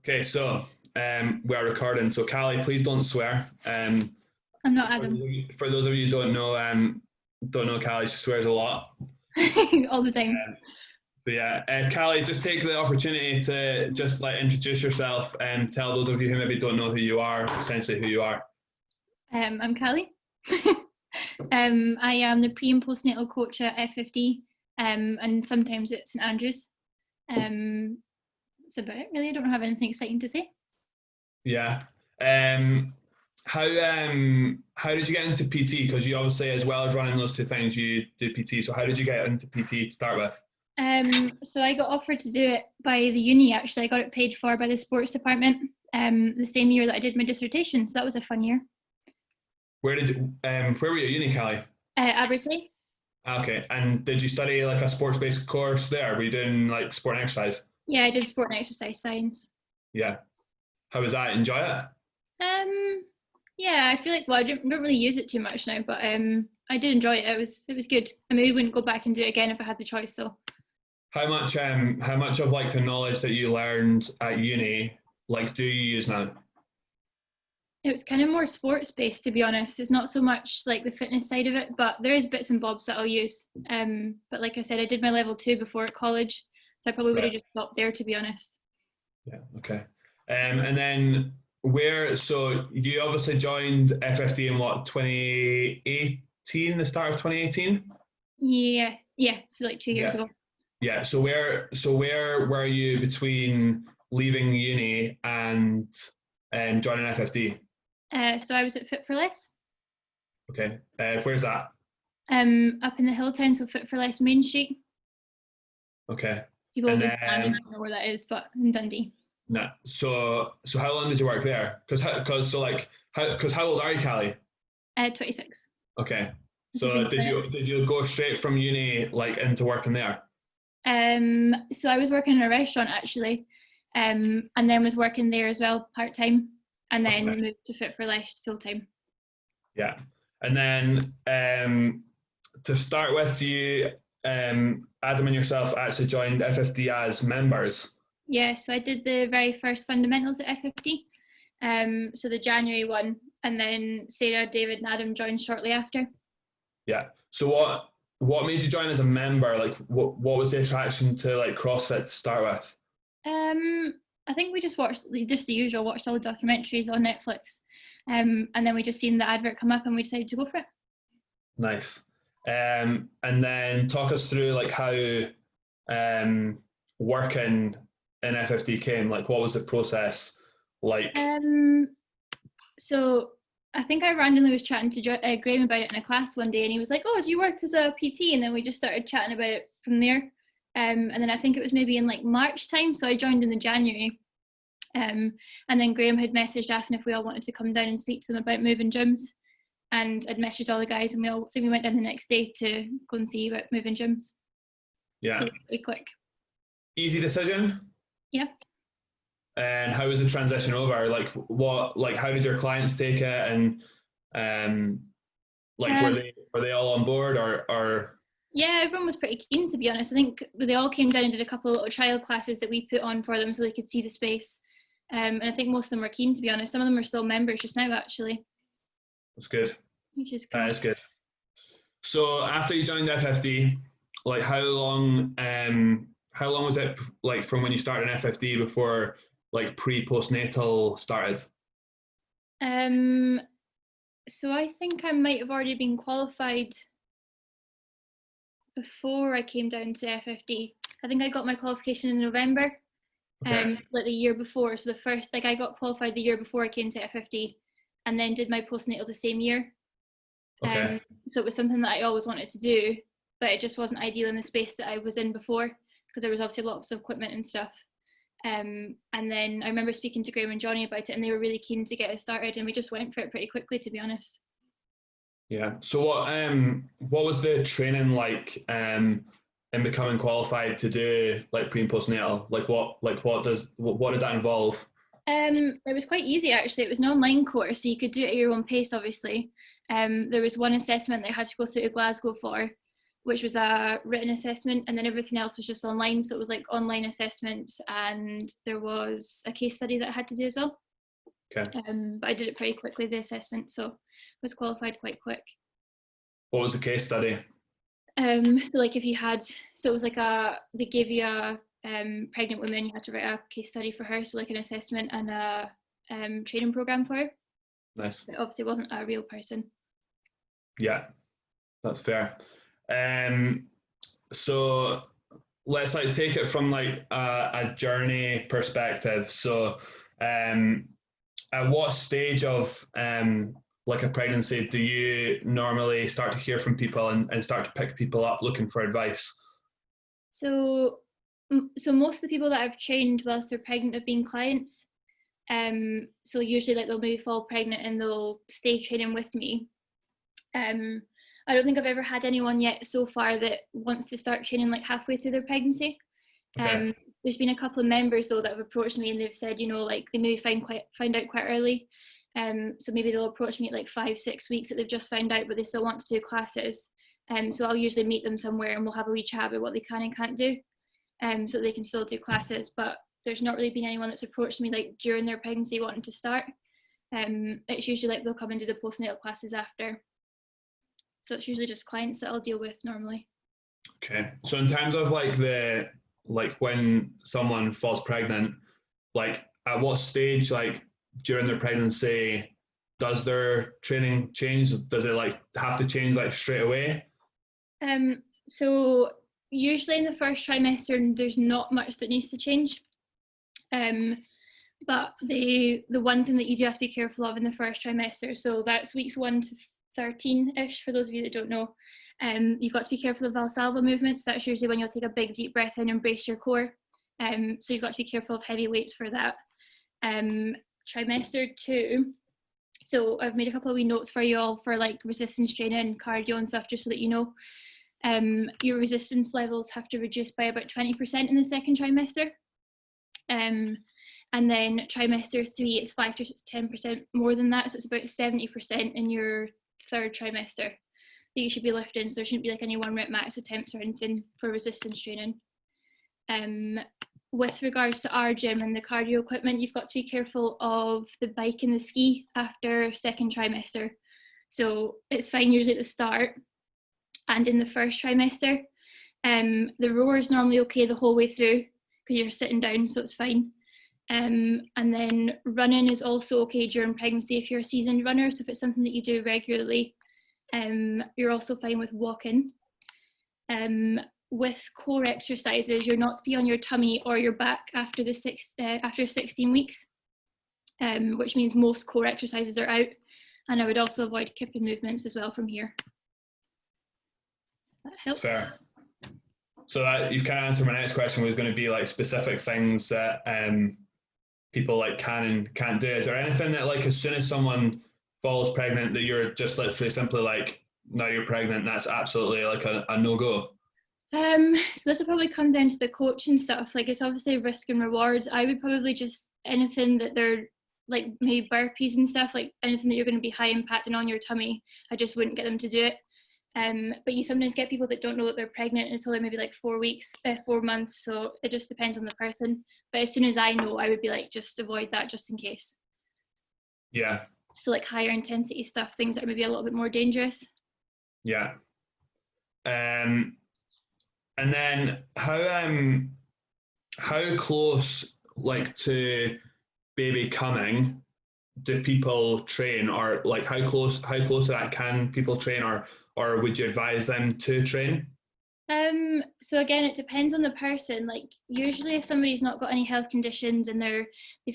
Okay, so we are recording. So Callie, please don't swear. I'm not For those Adam. of you, for those of you who don't know Callie, she swears a lot. All the time. So yeah, Callie, just take the opportunity to just like introduce yourself and tell those of you who maybe don't know who you are, essentially who you are. I'm Kallie. I am the pre and postnatal coach at FFD, and sometimes at St Andrews. That's about it, really. I don't have anything exciting to say. Yeah. Um, how did you get into PT? Because you obviously, as well as running those two things, you do PT. So how did you get into PT to start with? So I got offered to do it by the uni. Actually, I got it paid for by the sports department. The same year that I did my dissertation, so that was a fun year. Where were you at uni, Callie? Abertay. Okay, and did you study like a sports-based course there? Were you doing like sport and exercise? Yeah, I did sport and exercise science. Yeah. How was that? Enjoy it? Um, yeah, I feel like I don't really use it too much now, but I did enjoy it. It was good. I maybe wouldn't go back and do it again if I had the choice though. How much of like the knowledge that you learned at uni, like do you use now? It was kind of more sports based, to be honest. It's not so much like the fitness side of it, but there is bits and bobs that I'll use. But like I said, I did my level 2 before at college, so I probably would have Right. just stopped there, to be honest. Yeah. Okay. And then so you obviously joined FFD in what, 2018, the start of 2018? Yeah, yeah. So like 2 years Yeah. ago. Yeah. So where were you between leaving uni and joining FFD? So I was at Fit for Less, Okay. Where's that? up in the hill town, so Fit for Less Main Street. Okay. You And probably then don't know where that is, but in Dundee. no. So how long did you work there? Because how old are you, Callie? 26. Okay. If you So think did about it. you go straight from uni like into working there? So I was working in a restaurant actually, and then was working there as well part time, and Okay. then moved to Fit for Less full time. Yeah. And then to start with, you Adam and yourself actually joined FFD as members. Yeah, so I did the very first fundamentals at FFD, so the January one, and then Sarah, David, and Adam joined shortly after. Yeah. So what made you join as a member? Like what was the attraction to like CrossFit to start with? I think we just watched just the usual, watched all the documentaries on Netflix, and then we just seen the advert come up and we decided to go for it. Nice. And then talk us through like how working in FFD came. Like, what was the process like? So I think I randomly was chatting to Graham about it in a class one day, and he was like, "Oh, do you work as a PT?" And then we just started chatting about it from there. And then I think it was maybe in like March time, so I joined in the January. And then Graham had messaged asking if we all wanted to come down and speak to them about moving gyms. And I'd messaged all the guys, and I think we went down the next day to go and see about moving gyms. Yeah. Pretty quick. Easy decision. Yeah. And how was the transition over? Like how did your clients take it? And like Um, were they all on board or yeah, everyone was pretty keen, to be honest. I think they all came down and did a couple of little trial classes that we put on for them so they could see the space. And I think most of them were keen, to be honest. Some of them are still members just now, actually, that's good. which is That cool. is good. So after you joined FFD, like how long was it like from when you started in FFD before like pre postnatal started? Um, so I think I might have already been qualified before I came down to FFD. I think I got my qualification in November, Okay. like the year before. So the first, like I got qualified the year before I came to FFD, and then did my postnatal the same year. Okay. So it was something that I always wanted to do, but it just wasn't ideal in the space that I was in before because there was obviously lots of equipment and stuff. And then I remember speaking to Graham and Johnny about it, and they were really keen to get us started, and we just went for it pretty quickly, to be honest. Yeah. So what was the training like in becoming qualified to do like pre and postnatal? What did that involve? It was quite easy actually. It was an online course, so you could do it at your own pace. Obviously, there was one assessment that I had to go through to Glasgow for, which was a written assessment, and then everything else was just online. So it was like online assessments, and there was a case study that I had to do as well. Okay. But I did it pretty quickly, the assessment, so was qualified quite quick. What was the case study? So like if you had, so it was like they gave you a pregnant woman, you had to write a case study for her, so like an assessment and a training program for her. Nice. But obviously it wasn't a real person. Yeah, that's fair. So let's like take it from like a journey perspective. So at what stage of like a pregnancy do you normally start to hear from people and start to pick people up looking for advice? So most of the people that I've trained whilst they're pregnant have been clients. So usually like they'll maybe fall pregnant and they'll stay training with me. I don't think I've ever had anyone yet so far that wants to start training like halfway through their pregnancy. Okay. There's been a couple of members though that have approached me and they've said, you know, like they maybe find out quite early. So maybe they'll approach me at like 5-6 weeks that they've just found out, but they still want to do classes. So I'll usually meet them somewhere and we'll have a wee chat about what they can and can't do, so they can still do classes. But there's not really been anyone that's approached me like during their pregnancy wanting to start. It's usually like they'll come and do the postnatal classes after. So it's usually just clients that I'll deal with normally. Okay. So in terms of like when someone falls pregnant, like at what stage, like during their pregnancy, does their training change? Does it like have to change like straight away? So usually in the first trimester, there's not much that needs to change. But the one thing that you do have to be careful of in the first trimester, so that's weeks 1 to 13-ish, for those of you that don't know, you've got to be careful of Valsalva movements. That's usually when you'll take a big deep breath in and brace your core. So you've got to be careful of heavy weights for that. Trimester 2, so I've made a couple of wee notes for you all for like resistance training, cardio and stuff, just so that you know. Your resistance levels have to reduce by about 20% in the second trimester. And then trimester 3, it's 5 to 10% more than that, so it's about 70% in your third trimester that you should be lifting. So there shouldn't be like any 1 rep max attempts or anything for resistance training. With regards to our gym and the cardio equipment, you've got to be careful of the bike and the ski after second trimester. So it's fine usually at the start and in the first trimester. The rower is normally okay the whole way through because you're sitting down, so it's fine. And then running is also okay during pregnancy if you're a seasoned runner. So if it's something that you do regularly, you're also fine with walking. With core exercises, you're not to be on your tummy or your back after 16 weeks, which means most core exercises are out. And I would also avoid kipping movements as well from here. That helps. Fair. So that you've kind of answered my next question, was going to be like specific things that people like can and can't do. Is there anything that like as soon as someone falls pregnant that you're just literally simply like, now you're pregnant, that's absolutely like a no-go? So this will probably come down to the coach and stuff. Like it's obviously risk and reward. I would probably just, anything that they're like maybe burpees and stuff, like anything that you're going to be high impacting on your tummy, I just wouldn't get them to do it. But you sometimes get people that don't know that they're pregnant until they're maybe like 4 months. So it just depends on the person. But as soon as I know, I would be like, just avoid that just in case. Yeah. So like higher intensity stuff, things that are maybe a little bit more dangerous. Yeah. And then how close like to baby coming do people train, or like how close to that can people train, or would you advise them to train? So again, it depends on the person. Like usually if somebody's not got any health conditions and they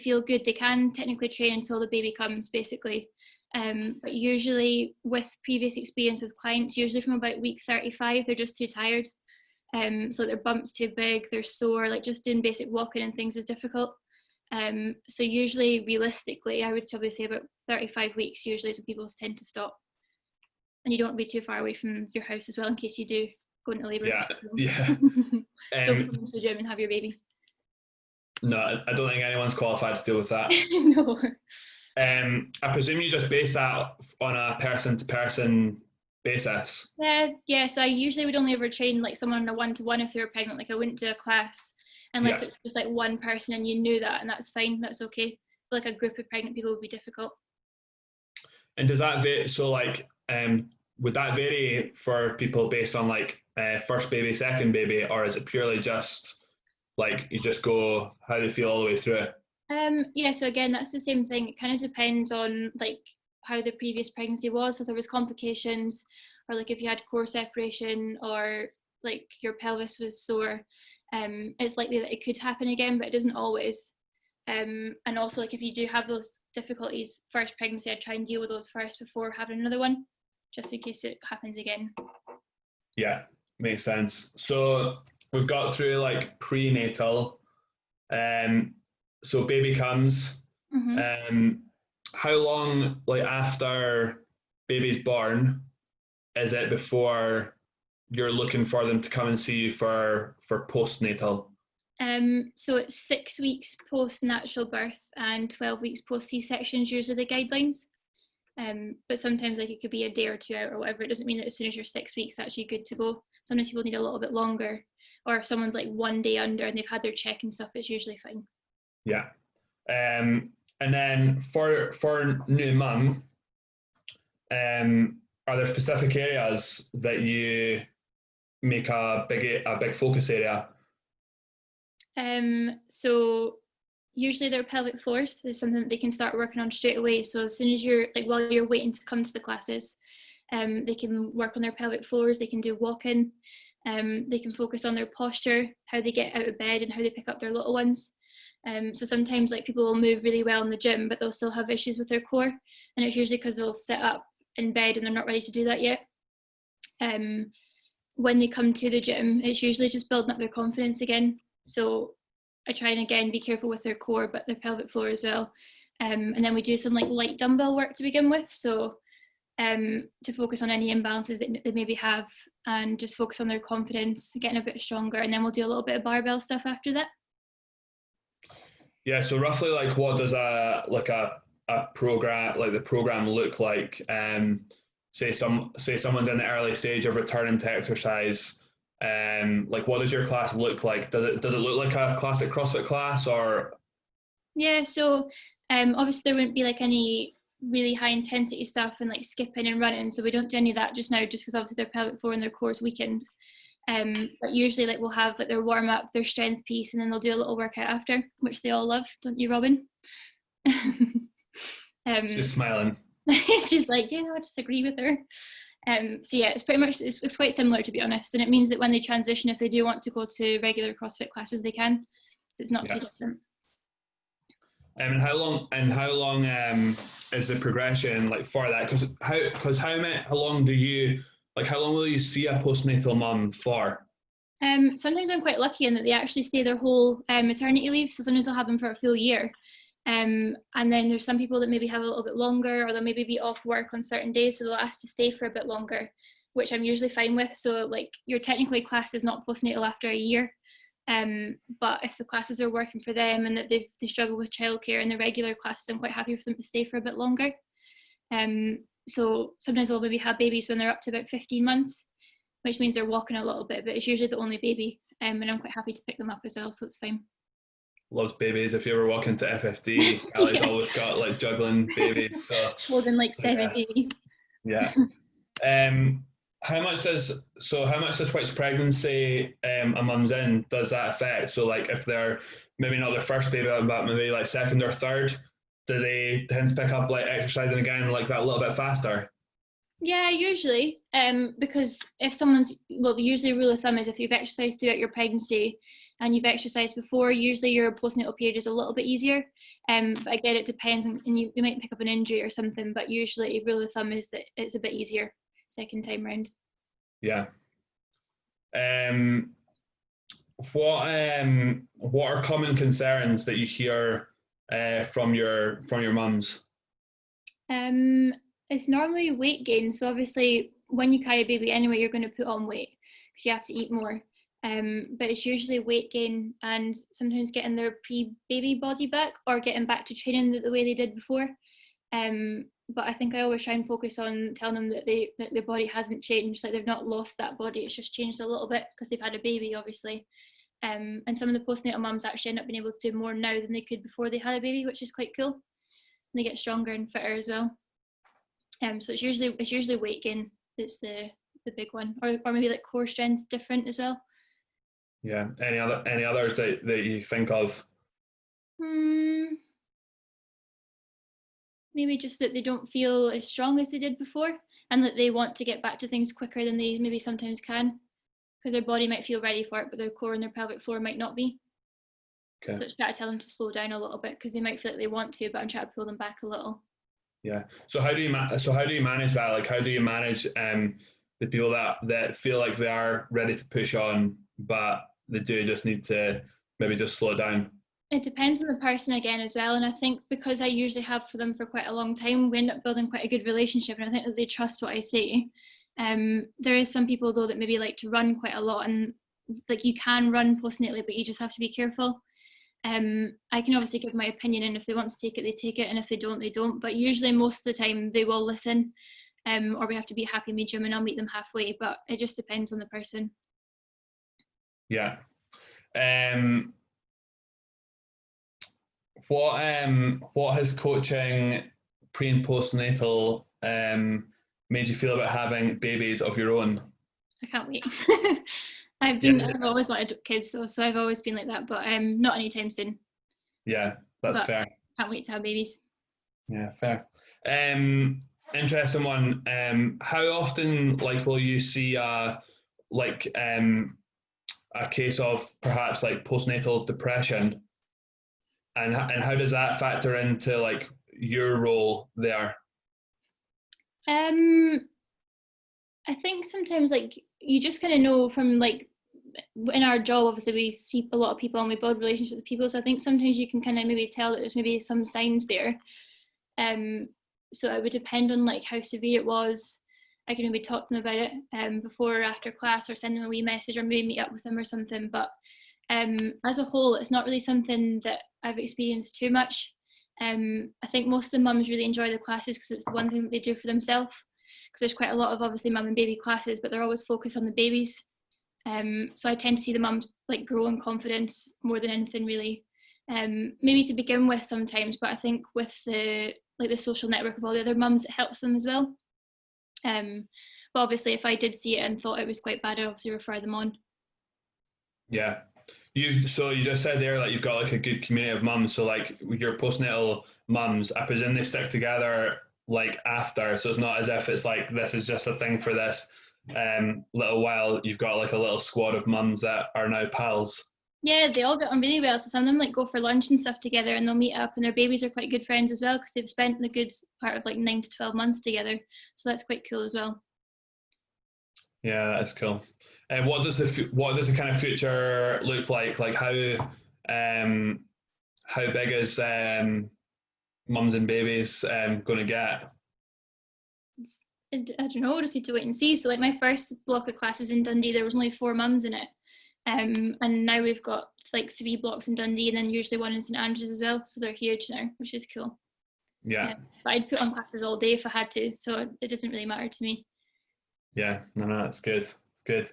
feel good, they can technically train until the baby comes, basically. But usually with previous experience with clients, usually from about week 35, they're just too tired. So their bump's too big, they're sore, like just doing basic walking and things is difficult. So usually realistically, I would probably say about 35 weeks usually is when people tend to stop. And you don't want to be too far away from your house as well in case you do go into labour. Yeah. Don't come to the gym and have your baby. No, I don't think anyone's qualified to deal with that. No. I presume you just base that on a person-to-person basis? Yeah. So I usually would only ever train like someone on a one-to-one if they were pregnant. Like I wouldn't do a class unless it was just like one person and you knew that, and that's fine. That's okay. But like a group of pregnant people would be difficult. And does that vary? So like, would that vary for people based on like first baby, second baby, or is it purely just like you just go how they feel all the way through it? Yeah, so again, that's the same thing. It kind of depends on like how the previous pregnancy was. So if there was complications, or like if you had core separation, or like your pelvis was sore, it's likely that it could happen again, but it doesn't always. And also like if you do have those difficulties first pregnancy, I try and deal with those first before having another one, just in case it happens again. Yeah, makes sense. So we've got through like prenatal. So baby comes. Mm-hmm. How long like after baby's born is it before you're looking for them to come and see you for postnatal? So it's 6 weeks post natural birth and 12 weeks post C-section is usually the guidelines. But sometimes like it could be a day or 2 out or whatever. It doesn't mean that as soon as you're 6 weeks, that's actually good to go. Sometimes people need a little bit longer, or if someone's like 1 day under and they've had their check and stuff, it's usually fine. Yeah. And then for new mum, are there specific areas that you make a big focus area? So usually their pelvic floors is something that they can start working on straight away. So as soon as you're like while you're waiting to come to the classes, they can work on their pelvic floors. They can do walking. They can focus on their posture, how they get out of bed, and how they pick up their little ones. So sometimes like people will move really well in the gym, but they'll still have issues with their core, and it's usually because they'll sit up in bed and they're not ready to do that yet. When they come to the gym, it's usually just building up their confidence again. So I try and again be careful with their core, but their pelvic floor as well. And then we do some like light dumbbell work to begin with. So to focus on any imbalances that they maybe have, and just focus on their confidence, getting a bit stronger. And then we'll do a little bit of barbell stuff after that. Yeah, so roughly like what does a program like the program look like? Say someone's in the early stage of returning to exercise. Like what does your class look like? Does it look like a classic CrossFit class or? Yeah, so obviously there wouldn't be like any really high intensity stuff and like skipping and running, so we don't do any of that just now, just because obviously their pelvic floor and their core is weakened. But usually like we'll have like their warm up, their strength piece, and then they'll do a little workout after, which they all love, don't you, Robin? Just smiling. It's just like, yeah, I just agree with her. So yeah, it's pretty much it's quite similar, to be honest, and it means that when they transition, if they do want to go to regular CrossFit classes, they can. It's not too different. And how long is the progression like for that? How long do you like? How long will you see a postnatal mum for? Sometimes I'm quite lucky in that they actually stay their whole maternity leave. So sometimes I'll have them for a full year. And then there's some people that maybe have a little bit longer, or they'll maybe be off work on certain days, so they'll ask to stay for a bit longer, which I'm usually fine with. So like you're technically classed as not postnatal after a year. But if the classes are working for them and that they struggle with childcare and the regular classes, I'm quite happy for them to stay for a bit longer. So sometimes they'll maybe have babies when they're up to about 15 months, which means they're walking a little bit, but it's usually the only baby. And I'm quite happy to pick them up as well, so it's fine. Loves babies. If you ever walk into FFD, Kallie's always got like juggling babies. So holding like 7 babies. Yeah. How much does which pregnancy a mum's in does that affect? So like if they're maybe not their first baby, but maybe like second or third, do they tend to pick up like exercising again like that a little bit faster? Yeah, usually. Because if someone's usually rule of thumb is if you've exercised throughout your pregnancy and you've exercised before, usually your postnatal period is a little bit easier. But again, it depends, and you might pick up an injury or something, but usually rule of thumb is that it's a bit easier second time round. Yeah. What are common concerns that you hear from your mums? It's normally weight gain. So obviously when you carry a baby anyway, you're going to put on weight because you have to eat more. But it's usually weight gain and sometimes getting their pre-baby body back or getting back to training the way they did before. but I think I always try and focus on telling them that their body hasn't changed, like they've not lost that body, it's just changed a little bit because they've had a baby, obviously. And some of the postnatal mums actually end up being able to do more now than they could before they had a baby, which is quite cool. And they get stronger and fitter as well. So it's usually weight gain that's the big one, or maybe like core strength different as well. Yeah. Any others that you think of? Maybe just that they don't feel as strong as they did before, and that they want to get back to things quicker than they maybe sometimes can, because their body might feel ready for it, but their core and their pelvic floor might not be. Okay. So I try to tell them to slow down a little bit because they might feel like they want to, but I'm trying to pull them back a little. Yeah. So how do you manage that? Like, how do you manage the people that feel like they are ready to push on, but they do just need to maybe just slow down? It depends on the person again as well, and I think because I usually have for them for quite a long time, we end up building quite a good relationship, and I think that they trust what I say. There is some people though that maybe like to run quite a lot, and like you can run postnatally, but you just have to be careful. I can obviously give my opinion, and if they want to take it, they take it, and if they don't, they don't. But usually most of the time they will listen, or we have to be a happy medium, and I'll meet them halfway. But it just depends on the person. Yeah. What has coaching pre and postnatal made you feel about having babies of your own? I can't wait. I've always wanted kids though, so I've always been like that, but not anytime soon. Yeah, that's fair. Can't wait to have babies. Yeah, fair. Interesting one. How often will you see a case of perhaps like postnatal depression, and how does that factor into your role there? I think sometimes you just kind of know from in our job, obviously we see a lot of people and we build relationships with people, so I think sometimes you can kind of maybe tell that there's maybe some signs there. So it would depend on how severe it was. I can maybe talk to them about it before or after class, or send them a wee message, or maybe meet up with them or something. But as a whole, it's not really something that I've experienced too much. I think most of the mums really enjoy the classes because it's the one thing that they do for themselves. Because there's quite a lot of obviously mum and baby classes, but they're always focused on the babies. So I tend to see the mums grow in confidence more than anything really. Maybe to begin with sometimes, but I think with the social network of all the other mums, it helps them as well. But obviously if I did see it and thought it was quite bad, I'd obviously refer them on. Yeah. You just said there you've got a good community of mums, so your postnatal mums, I presume they stick together after, so it's not as if it's this is just a thing for this little while. You've got a little squad of mums that are now pals. Yeah, they all get on really well. So some of them go for lunch and stuff together, and they'll meet up, and their babies are quite good friends as well because they've spent the good part of 9 to 12 months together. So that's quite cool as well. Yeah, that's cool. And what does the kind of future look like? How big is mums and babies going to get? I don't know. We'll just need to wait and see. So my first block of classes in Dundee, there was only 4 mums in it. And now we've got 3 blocks in Dundee, and then usually one in St Andrews as well. So they're huge now, which is cool. Yeah. But I'd put on classes all day if I had to, so it doesn't really matter to me. Yeah, no, that's good. It's good.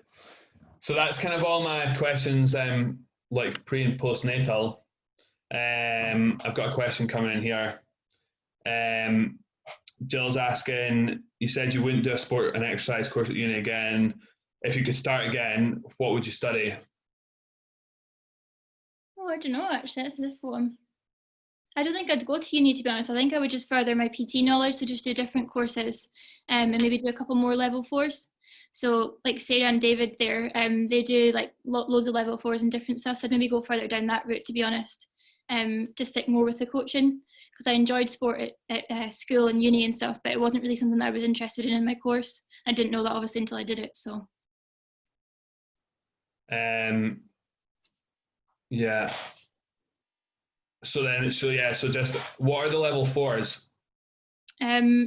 So that's kind of all my questions, pre and postnatal. I've got a question coming in here. Jill's asking, you said you wouldn't do a sport and exercise course at uni again. If you could start again, what would you study? Oh, I don't know, actually. That's a difficult one. I don't think I'd go to uni, to be honest. I think I would just further my PT knowledge, so just do different courses and maybe do a couple more level 4s. So Sarah and David there, they do loads of level 4s and different stuff. So I'd maybe go further down that route, to be honest, to stick more with the coaching, because I enjoyed sport at school and uni and stuff, but it wasn't really something that I was interested in my course. I didn't know that obviously until I did it. So. Yeah. So just what are the level 4s?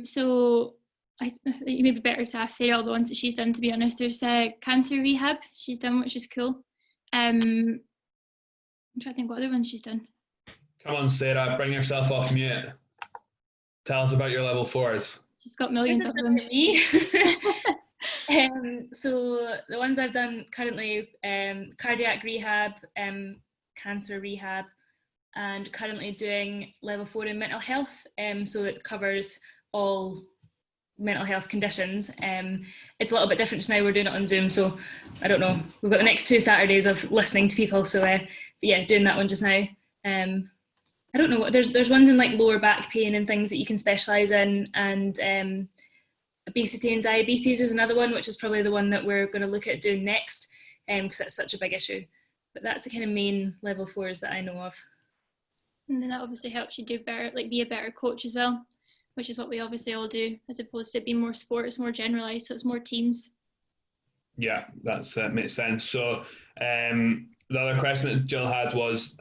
So it may be better to ask Sarah all the ones that she's done, to be honest. There's cancer rehab she's done, which is cool. I'm trying to think what other ones she's done. Come on, Sarah, bring yourself off mute. Tell us about your level 4s. She's got millions of them. Me. So the ones I've done currently, cardiac rehab, cancer rehab, and currently doing level 4 in mental health. So it covers all mental health conditions. It's a little bit different just now. We're doing it on Zoom, so I don't know. We've got the next 2 Saturdays of listening to people. So but yeah, doing that one just now. I don't know. There's ones in like lower back pain and things that you can specialise in, and obesity and diabetes is another one, which is probably the one that we're going to look at doing next, because that's such a big issue. But that's the kind of main level 4s that I know of. And then that obviously helps you do better, like be a better coach as well, which is what we obviously all do, as opposed to it being more sports, more generalised, so it's more teams. Yeah, that makes sense. So the other question that Jill had was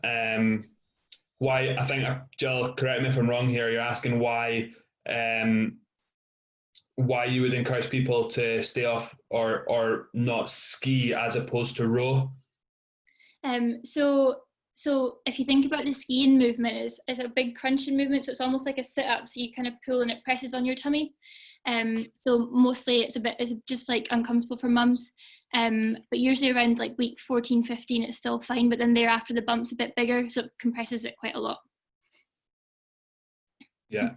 why, I think, Jill, correct me if I'm wrong here, you're asking why you would encourage people to stay off or not ski as opposed to row. So if you think about the skiing movement, it's a big crunching movement, so it's almost like a sit-up, so you kind of pull and it presses on your tummy. So mostly it's just like uncomfortable for mums, but usually around like week 14, 15 it's still fine, but then thereafter the bump's a bit bigger, so it compresses it quite a lot. Yeah.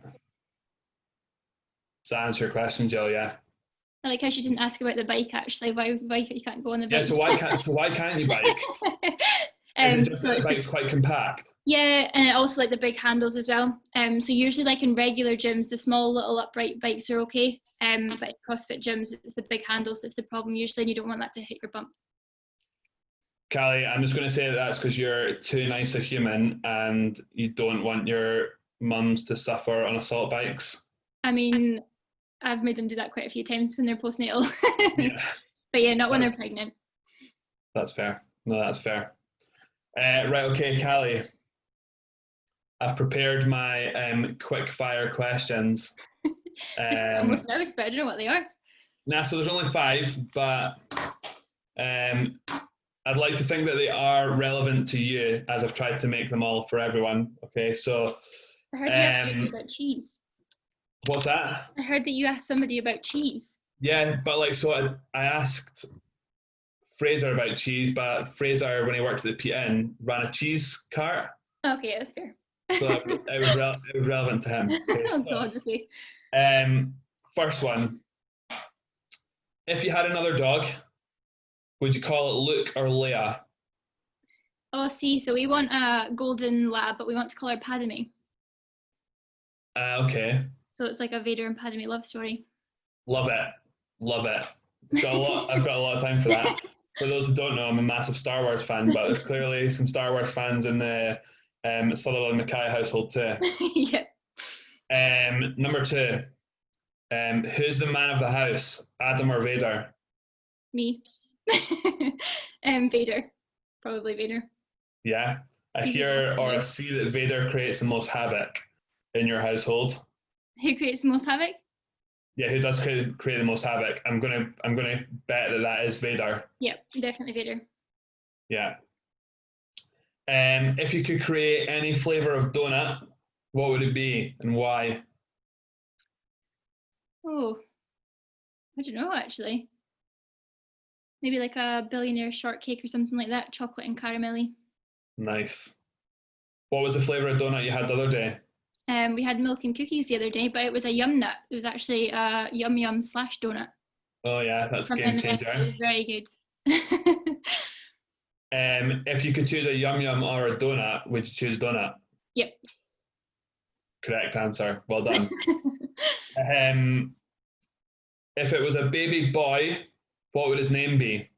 Does that answer your question, Jill? Yeah. I like how she didn't ask about the bike actually. Why you can't go on the bike? Yeah. So why can't you bike? Is it just that the bike's quite compact? Yeah, and also like the big handles as well. So usually like in regular gyms, the small little upright bikes are okay. But in CrossFit gyms, it's the big handles that's the problem usually, and you don't want that to hit your bump. Kallie, I'm just going to say that's because you're too nice a human and you don't want your mums to suffer on assault bikes. I mean, I've made them do that quite a few times when they're postnatal. Yeah. But yeah, not when they're pregnant. That's fair. No, that's fair. Right, okay, Kallie. I've prepared my quick fire questions. I'm almost nervous, but I don't know what they are. So there's only 5, but I'd like to think that they are relevant to you, as I've tried to make them all for everyone. Okay, so I heard you asked somebody about cheese. What's that? I heard that you asked somebody about cheese. Yeah, but like, so I asked Fraser about cheese, but Fraser, when he worked at the PN, ran a cheese cart. Okay, that's fair. So it was relevant to him. Okay, oh God, okay. First one. If you had another dog, would you call it Luke or Leia? Oh, see, so we want a golden lab, but we want to call her Padme. Okay. So it's like a Vader and Padme love story. Love it. I've got a lot of time for that. For those who don't know, I'm a massive Star Wars fan, but there's clearly some Star Wars fans in the Sutherland McKay household too. Yep. Number 2. Who's the man of the house, Adam or Vader? Me. Vader. Probably Vader. Yeah. I hear or I see that Vader creates the most havoc in your household. Who creates the most havoc? Yeah, who does create the most havoc? I'm gonna bet that is Vader. Yep, definitely Vader. Yeah. If you could create any flavor of donut, what would it be and why? Oh, I don't know actually. Maybe like a billionaire shortcake or something like that, chocolate and caramelly. Nice. What was the flavor of donut you had the other day? We had milk and cookies the other day, but it was a yum nut. It was actually a yum yum / donut. Oh yeah, that's a game changer. It was very good. If you could choose a yum yum or a donut, would you choose donut? Yep. Correct answer. Well done. If it was a baby boy, what would his name be?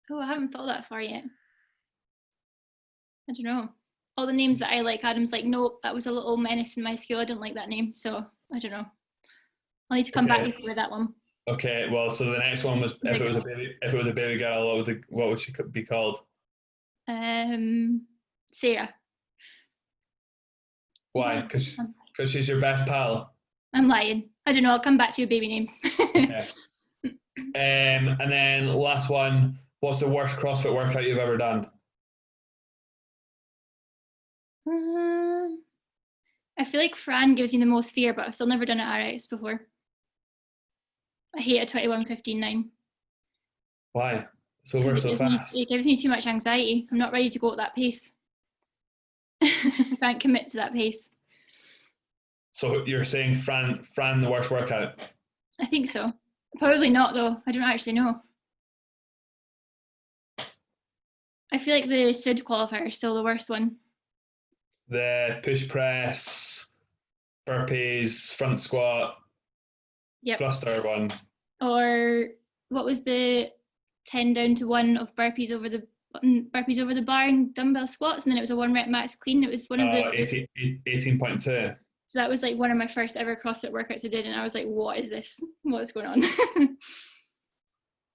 Oh, I haven't thought that far yet. I don't know. All the names that I like, Adam's like, no, that was a little menace in my school. I didn't like that name, so I don't know. I'll need to come back with that one. Okay, well, so the next one was if it was a baby girl, what would she be called? Sarah. Why? Because she's your best pal. I'm lying. I don't know. I'll come back to your baby names. Okay. And then last one. What's the worst CrossFit workout you've ever done? I feel like Fran gives you the most fear, but I've still never done it RX before. I hate a 21:15.9. Why? It's over so fast. It gives me too much anxiety. I'm not ready to go at that pace. I can't commit to that pace. So you're saying Fran the worst workout? I think so. Probably not though. I don't actually know. I feel like the SID qualifier is still the worst one. The push press, burpees, front squat, Yep. thruster one. Or what was the 10 down to 1 of burpees over the bar and dumbbell squats, and then it was a 1 rep max clean. It was one of the 18.2. So that was like one of my first ever CrossFit workouts I did, and I was like, what is this? What's going on?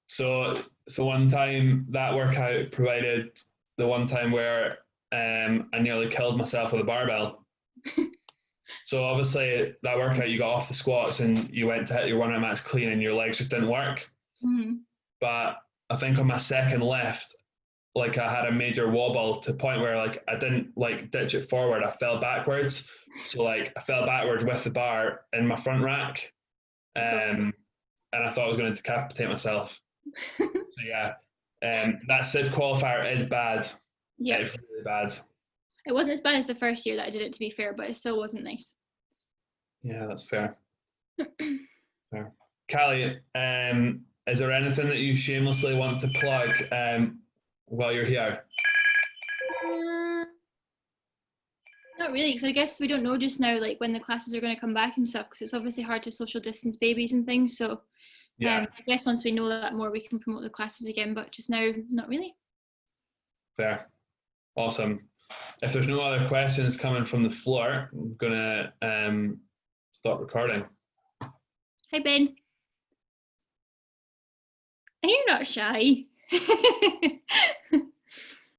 So one time that workout provided the one time where I nearly killed myself with a barbell. So obviously that workout, you got off the squats and you went to hit your 1 rep max clean and your legs just didn't work. Mm-hmm. But I think on my second lift, like I had a major wobble to the point where like I didn't like ditch it forward. I fell backwards. So like I fell backwards with the bar in my front rack. And I thought I was going to decapitate myself. So yeah, that SID qualifier is bad. Yeah, it's really bad. It wasn't as bad as the first year that I did it, to be fair, but it still wasn't nice. Yeah, that's fair. Fair. Kallie, is there anything that you shamelessly want to plug while you're here? Not really, because I guess we don't know just now like when the classes are going to come back and stuff, because it's obviously hard to social distance babies and things. So yeah, I guess once we know that more, we can promote the classes again, but just now, not really. Fair. Awesome. If there's no other questions coming from the floor, I'm going to stop recording. Hi, Ben. You're not shy.